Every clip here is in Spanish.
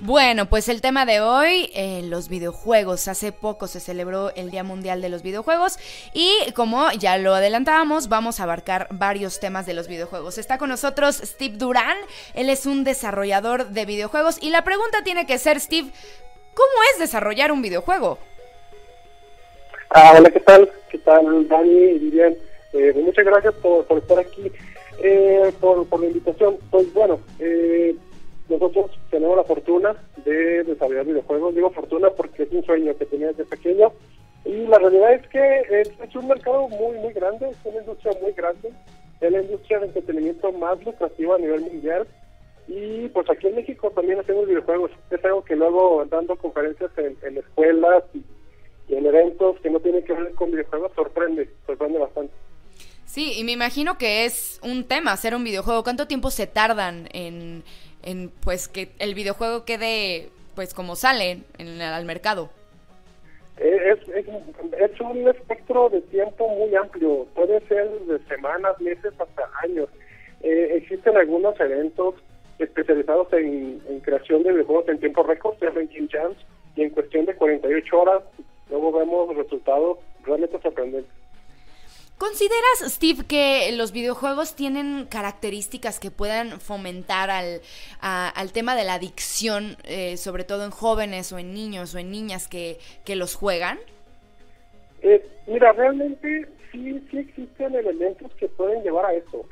Bueno, pues el tema de hoy, los videojuegos. Hace poco se celebró el Día Mundial de los Videojuegos y como ya lo adelantábamos, vamos a abarcar varios temas de los videojuegos. Está con nosotros Steve Durán, él es un desarrollador de videojuegos y la pregunta tiene que ser, Steve, ¿cómo es desarrollar un videojuego? Hola, ¿qué tal? ¿Qué tal, Dani y Vivian? Muchas gracias por estar aquí, por la invitación. Pues bueno, nosotros tenemos la fortuna de desarrollar videojuegos. Digo fortuna porque es un sueño que tenía desde pequeño. Y la realidad es que es un mercado muy grande, es una industria muy grande. Es la industria de entretenimiento más lucrativa a nivel mundial. Y pues aquí en México también hacemos videojuegos. Es algo que luego dando conferencias en escuelas y en eventos que no tienen que ver con videojuegos sorprende bastante. Sí, y me imagino que es un tema hacer un videojuego. ¿Cuánto tiempo se tardan en pues que el videojuego quede pues como sale al mercado? Es un espectro de tiempo muy amplio. Puede ser de semanas, meses, hasta años. Existen algunos eventos especializados en creación de videojuegos en tiempo récord, se llaman Game Jams, y en cuestión de 48 horas luego vemos resultados realmente sorprendentes. ¿Consideras, Steve, que los videojuegos tienen características que puedan fomentar al tema de la adicción, sobre todo en jóvenes o en niños o en niñas que los juegan? Mira, realmente sí existen elementos que pueden llevar a eso.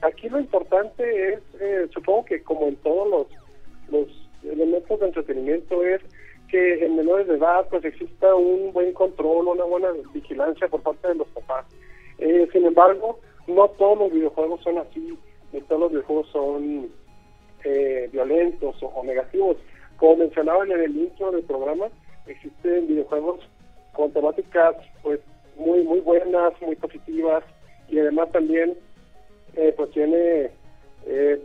Aquí lo importante es, supongo que como en todos los elementos de entretenimiento, es que en menores de edad pues exista un buen control, una buena vigilancia por parte de los papás. Sin embargo, no todos los videojuegos son así, no todos los videojuegos son violentos o negativos. Como mencionaban en el intro del programa, existen videojuegos con temáticas pues muy buenas, muy positivas, y además también pues tiene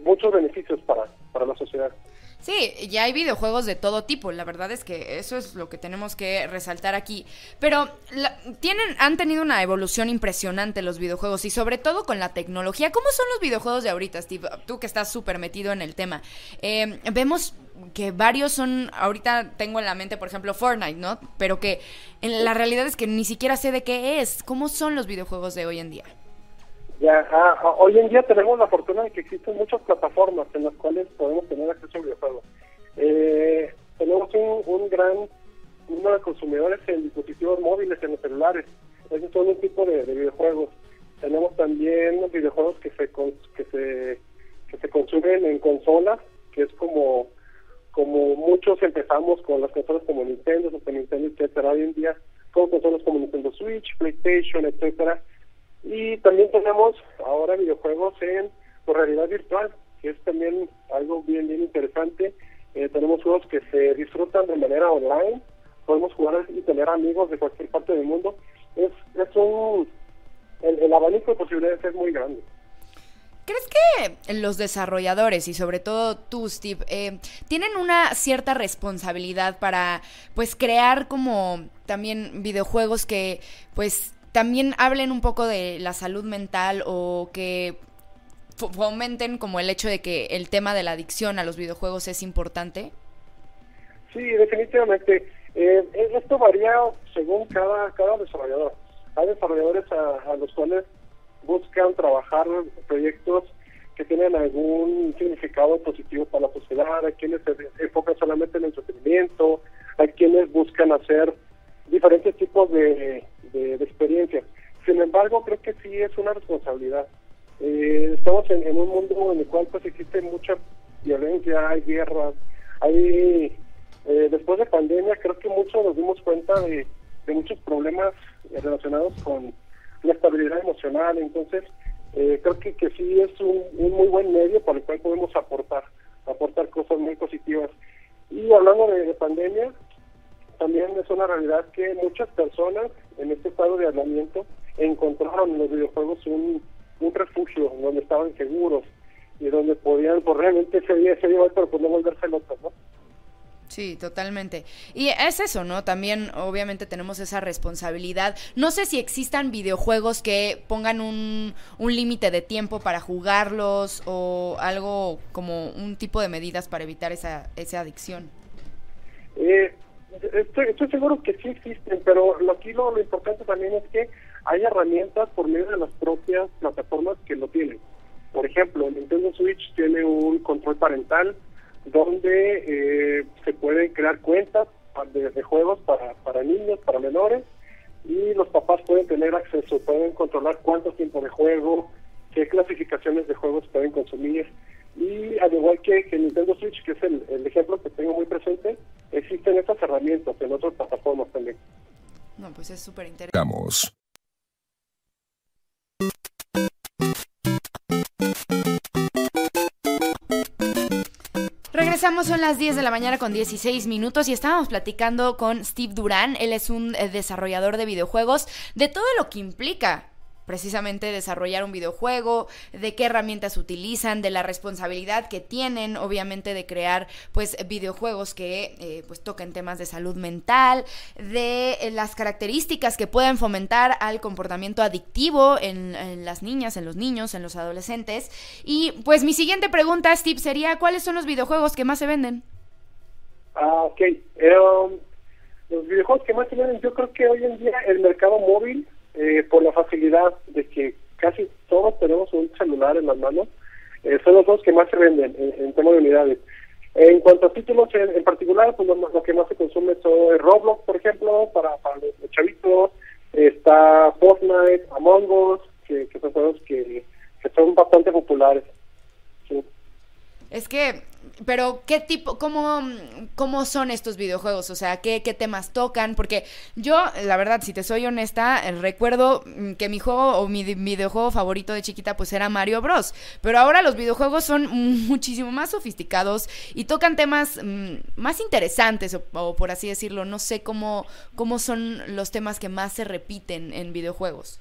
muchos beneficios para la sociedad. Sí, ya hay videojuegos de todo tipo, la verdad es que eso es lo que tenemos que resaltar aquí, pero han tenido una evolución impresionante los videojuegos y sobre todo con la tecnología. ¿Cómo son los videojuegos de ahorita, Steve? Tú que estás súper metido en el tema. Vemos que varios son, ahorita tengo en la mente por ejemplo Fortnite, ¿no? Pero que en la realidad es que ni siquiera sé de qué es. ¿Cómo son los videojuegos de hoy en día? Hoy en día tenemos la fortuna de que existen muchas plataformas en las cuales podemos tener acceso a videojuegos. Tenemos un gran número de consumidores en dispositivos móviles, en los celulares. Esos son un tipo de videojuegos. Tenemos también videojuegos que se consumen en consolas, que es como muchos empezamos con las consolas como Nintendo, Super Nintendo, etcétera. Hoy en día con consolas como Nintendo Switch, PlayStation, etcétera. Y también tenemos ahora videojuegos en realidad virtual, que es también algo bien interesante. Tenemos juegos que se disfrutan de manera online, podemos jugar y tener amigos de cualquier parte del mundo. El abanico de posibilidades es muy grande. ¿Crees que los desarrolladores y sobre todo tú, Steve, tienen una cierta responsabilidad para pues crear como también videojuegos que pues también hablen un poco de la salud mental o que fomenten como el hecho de que el tema de la adicción a los videojuegos es importante? Sí, definitivamente. Esto varía según cada desarrollador. Hay desarrolladores a los cuales buscan trabajar proyectos que tienen algún significado positivo para la sociedad, hay quienes se enfocan solamente en el entretenimiento, hay quienes buscan hacer diferentes tipos de experiencias. Sin embargo, creo que sí es una responsabilidad. Estamos en un mundo en el cual pues existe mucha violencia, hay guerras, hay después de pandemia creo que muchos nos dimos cuenta de muchos problemas relacionados con la estabilidad emocional. Entonces creo que sí es un muy buen medio para el cual podemos aportar cosas muy positivas. Y hablando de pandemia, también es una realidad que muchas personas en este estado de aislamiento encontraron en los videojuegos un refugio donde estaban seguros y donde podían, pues realmente se veía mal, pero pues no volverse locos, ¿no? Sí, totalmente. Y es eso, ¿no? También obviamente tenemos esa responsabilidad. No sé si existan videojuegos que pongan un límite de tiempo para jugarlos o algo como un tipo de medidas para evitar esa adicción. Estoy seguro que sí existen, pero aquí lo importante también es que hay herramientas por medio de las propias plataformas que lo tienen. Por ejemplo, Nintendo Switch tiene un control parental donde se pueden crear cuentas de juegos para niños, para menores, y los papás pueden tener acceso, pueden controlar cuánto tiempo de juego, qué clasificaciones de juegos pueden consumir. Y al igual que Nintendo Switch, que es el ejemplo que tengo muy presente, existen estas herramientas en otras plataformas también. No, pues es súper interesante. Vamos. Regresamos, son las 10 de la mañana con 16 minutos y estábamos platicando con Steve Durán. Él es un desarrollador de videojuegos, de todo lo que implica precisamente desarrollar un videojuego, de qué herramientas utilizan, de la responsabilidad que tienen, obviamente, de crear pues videojuegos que pues toquen temas de salud mental, de las características que pueden fomentar al comportamiento adictivo en las niñas, en los niños, en los adolescentes. Y pues mi siguiente pregunta, Steve, sería ¿cuáles son los videojuegos que más se venden? Ok. Los videojuegos que más se venden, yo creo que hoy en día el mercado móvil, por la facilidad de que casi todos tenemos un celular en las manos, son los dos que más se venden en tema de unidades. En cuanto a títulos en particular, pues lo que más se consume son Roblox, por ejemplo, para los chavitos. Está Fortnite, Among Us, que son juegos que son bastante populares. Sí. Es que, pero ¿qué tipo, cómo son estos videojuegos? O sea, ¿qué temas tocan? Porque yo, la verdad, si te soy honesta, recuerdo que mi juego o mi videojuego favorito de chiquita pues era Mario Bros. Pero ahora los videojuegos son muchísimo más sofisticados y tocan temas más interesantes, o por así decirlo. No sé cómo son los temas que más se repiten en videojuegos.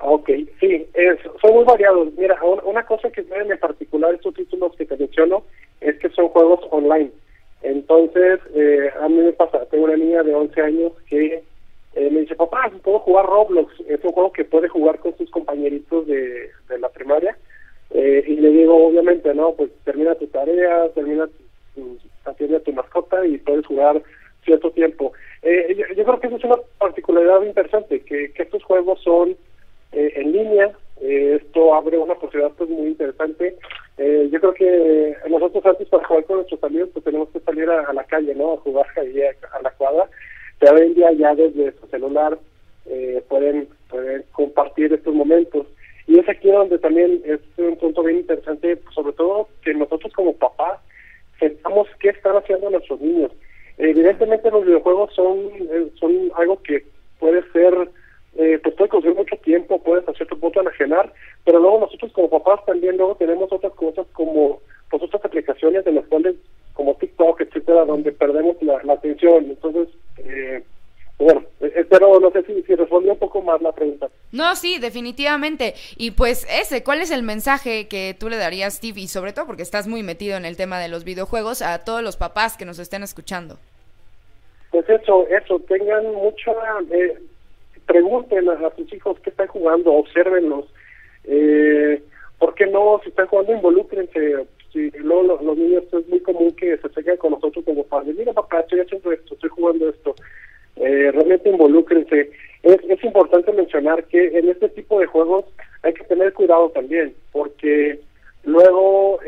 Ok, sí, son muy variados. Mira, una cosa que tienen en particular estos títulos que te menciono es que son juegos online. Entonces, a mí me pasa, tengo una niña de 11 años que me dice, papá, ¿puedo jugar Roblox? Es un juego que puede jugar con sus compañeritos de la primaria. Y le digo, obviamente, no, pues termina tu tarea, atiende a tu mascota y puedes jugar cierto tiempo. Yo creo que eso es una particularidad interesante, que estos juegos son en línea. Esto abre una posibilidad pues muy interesante. Yo creo que nosotros antes, para jugar con nuestros amigos, pues tenemos que salir a la calle, ¿no? A jugar ahí a la cuadra. Pero hoy en día ya desde su celular pueden compartir estos momentos. Y es aquí donde también es un punto bien interesante, sobre todo que nosotros como papás sepamos qué están haciendo nuestros niños. Evidentemente los videojuegos son algo que puede ser, pues puede consumir mucho tiempo, puedes a cierto punto enajenar, pero luego nosotros como papás también luego tenemos otras cosas como pues otras aplicaciones de las cuales, como TikTok, etcétera, donde perdemos la atención. Entonces, bueno, espero, no sé si respondió un poco más la pregunta. No, sí, definitivamente. Y pues ¿cuál es el mensaje que tú le darías, Steve? Y sobre todo porque estás muy metido en el tema de los videojuegos, a todos los papás que nos estén escuchando. Pues eso, tengan mucha... pregunten a sus hijos qué están jugando, obsérvenlos. ¿Por qué no? Si están jugando, involúcrense. Si luego los niños, es muy común que se acerquen con nosotros como padres. Mira, papá, estoy haciendo esto, estoy jugando esto. Realmente involúcrense. Es importante mencionar que en este tipo de juegos hay que tener cuidado también, porque luego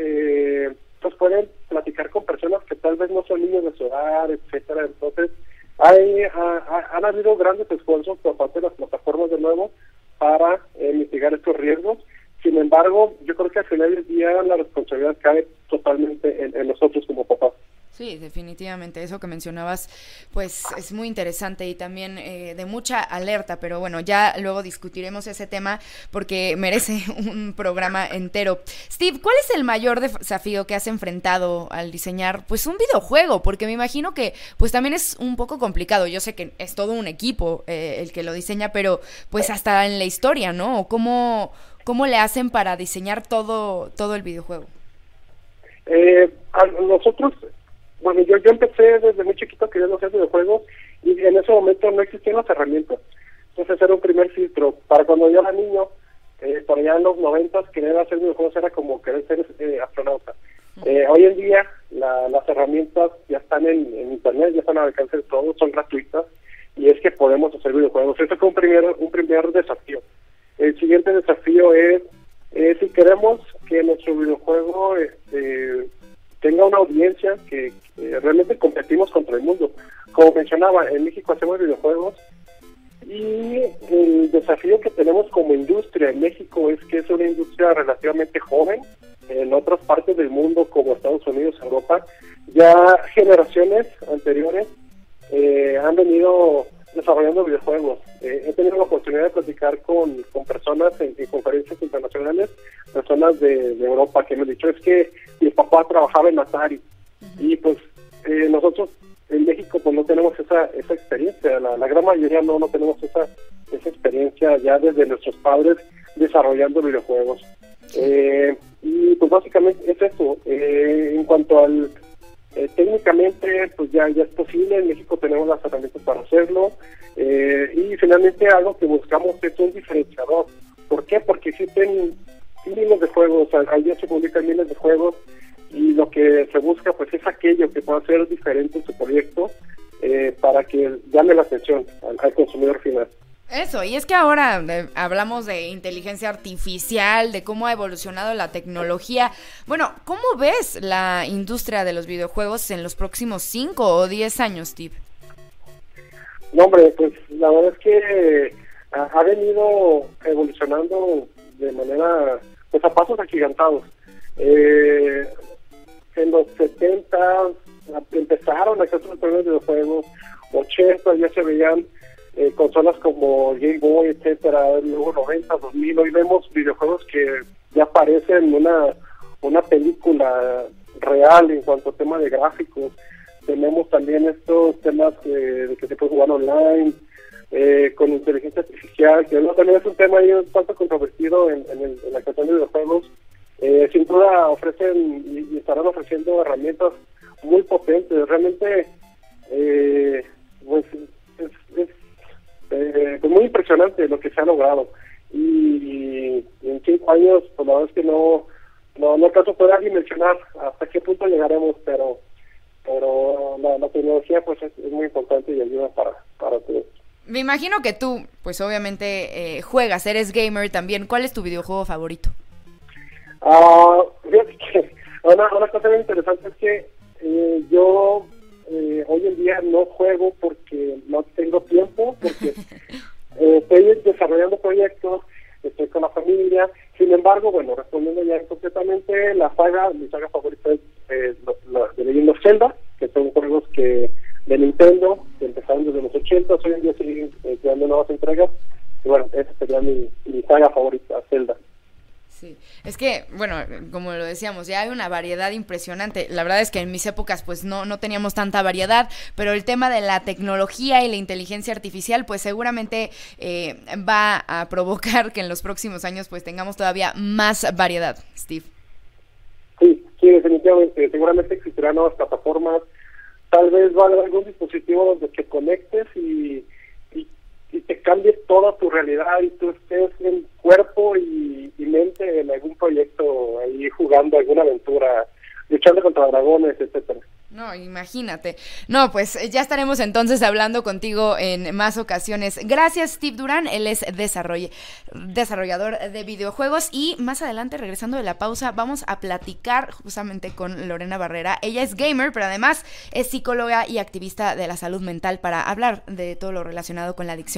pues pueden platicar con personas que tal vez no son niños de su edad, etcétera. Entonces han habido grandes esfuerzos por parte de las plataformas de nuevo para mitigar estos riesgos. Sin embargo, yo creo que al final del día la responsabilidad cae totalmente en nosotros como papás. Sí, definitivamente, eso que mencionabas pues es muy interesante y también de mucha alerta, pero bueno, ya luego discutiremos ese tema porque merece un programa entero. Steve, ¿cuál es el mayor desafío que has enfrentado al diseñar pues un videojuego? Porque me imagino que pues también es un poco complicado. Yo sé que es todo un equipo el que lo diseña, pero pues hasta en la historia, ¿no? ¿Cómo le hacen para diseñar todo el videojuego? A nosotros bueno, yo empecé desde muy chiquito queriendo hacer videojuegos y en ese momento no existían las herramientas. Entonces era un primer filtro. Para cuando yo era niño, por allá en los 90, querer hacer videojuegos era como querer ser astronauta. Hoy en día las herramientas ya están en internet, ya están al alcance de todos, son gratuitas, y es que podemos hacer videojuegos. Ese fue un primer desafío. El siguiente desafío es si queremos que nuestro videojuego tenga una audiencia que realmente competimos contra el mundo. Como mencionaba, en México hacemos videojuegos y el desafío que tenemos como industria en México es que es una industria relativamente joven. En otras partes del mundo como Estados Unidos, Europa, ya generaciones anteriores han venido desarrollando videojuegos. He tenido la oportunidad de platicar con personas en conferencias internacionales, personas de Europa que me han dicho, es que mi papá trabajaba en Atari, y pues nosotros en México pues no tenemos esa experiencia, la gran mayoría no tenemos esa experiencia ya desde nuestros padres desarrollando videojuegos. Y pues básicamente es eso. En cuanto al técnicamente, pues ya es posible. En México tenemos las herramientas para hacerlo, y finalmente algo que buscamos es un diferenciador. ¿Por qué? Porque existen miles de juegos, al día se publican miles de juegos, y lo que se busca pues es aquello que pueda ser diferente en su proyecto, para que llame la atención al consumidor final. Eso, y es que ahora hablamos de inteligencia artificial, de cómo ha evolucionado la tecnología. Bueno, ¿cómo ves la industria de los videojuegos en los próximos 5 o 10 años, Steve? No, hombre, pues la verdad es que ha venido evolucionando de manera, pues a pasos agigantados. En los 70 empezaron a hacer los primeros videojuegos, 80 ya se veían consolas como Game Boy, etcétera, luego 90, 2000, hoy vemos videojuegos que ya parecen una película real en cuanto a tema de gráficos. Tenemos también estos temas de que se puede jugar online, con inteligencia artificial, que también es un tema ahí un tanto controvertido en la cuestión de videojuegos. Sin duda ofrecen y estarán ofreciendo herramientas muy potentes. Realmente pues es muy impresionante lo que se ha logrado, y en 5 años pues la verdad es que no acaso poder dimensionar hasta qué punto llegaremos, pero la tecnología pues es muy importante y ayuda para todo. Me imagino que tú, pues obviamente juegas, eres gamer también. ¿Cuál es tu videojuego favorito? Fíjate que una cosa muy interesante es que yo hoy en día no juego porque no tengo tiempo, porque estoy desarrollando proyectos, estoy con la familia. Sin embargo, bueno, respondiendo ya completamente, mi saga favorita es de Legend of Zelda, que son juegos de Nintendo, que empezaron desde los 80, hoy en día siguen creando nuevas entregas, y bueno, esa sería mi saga favorita, Zelda. Sí, es que, bueno, como lo decíamos, ya hay una variedad impresionante. La verdad es que en mis épocas pues no teníamos tanta variedad, pero el tema de la tecnología y la inteligencia artificial pues seguramente va a provocar que en los próximos años pues tengamos todavía más variedad, Steve. Sí, definitivamente. Seguramente existirán nuevas plataformas, tal vez va a haber algún dispositivo donde te conectes y te cambie toda tu realidad y tú estés en cuerpo y mente en algún proyecto, ahí jugando alguna aventura, luchando contra dragones, etcétera. No, imagínate. No, pues ya estaremos entonces hablando contigo en más ocasiones. Gracias, Steve Durán. Él es desarrollador de videojuegos. Y más adelante, regresando de la pausa, vamos a platicar justamente con Lorena Barrera. Ella es gamer, pero además es psicóloga y activista de la salud mental, para hablar de todo lo relacionado con la adicción